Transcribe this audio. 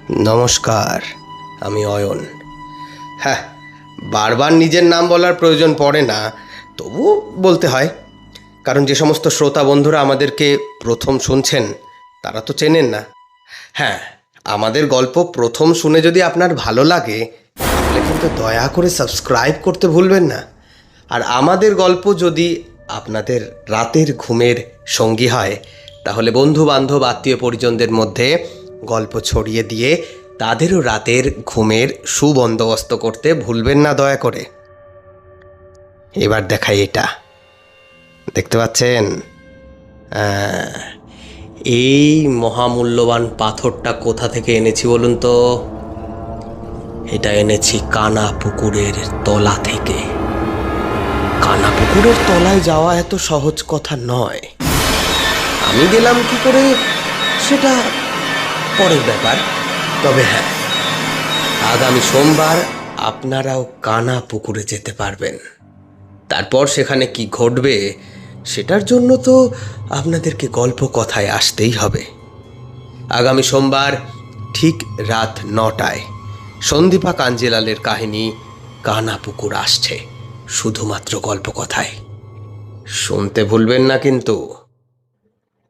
নমস্কার, আমি অয়ন। হ্যাঁ, বারবার নিজের নাম বলার প্রয়োজন পড়ে না, তবুও বলতে হয়। কারণ যে সমস্ত শ্রোতা বন্ধুরা আমাদেরকে প্রথম শুনছেন তারা তো চেনেন না। হ্যাঁ, আমাদের গল্প প্রথম শুনে যদি আপনার ভালো লাগে তাহলে কিন্তু দয়া করে সাবস্ক্রাইব করতে ভুলবেন না। আর আমাদের গল্প যদি আপনাদের রাতের ঘুমের সঙ্গী হয় তাহলে বন্ধু বান্ধব আত্মীয় পরিজনদের মধ্যে গল্প ছড়িয়ে দিয়ে তাদেরও রাতের ঘুমের সুবন্দোবস্ত করতে ভুলবেন না দয়া করে। এবার দেখাই, এটা দেখতে পাচ্ছেন? এই মহামূল্যবান পাথরটা কোথা থেকে এনেছি বলুন তো? এটা এনেছি কানা পুকুরের তলা থেকে। কানা পুকুরের তলায় যাওয়া এত সহজ কথা নয়। আমি গেলাম কি করে সেটা পরের ব্যাপার। তবে হ্যাঁ, আগামী সোমবার আপনারাও কানা পুকুরে যেতে পারবেন। তারপর সেখানে কি ঘটবে সেটার জন্য তো আপনাদেরকে গল্প কথায় আসতেই হবে। আগামী সোমবার ঠিক রাত 9টায় সন্দীপা কাঞ্জিলালের কাহিনী কানা পুকুর আসছে, শুধুমাত্র গল্প কথায়। শুনতে ভুলবেন না কিন্তু।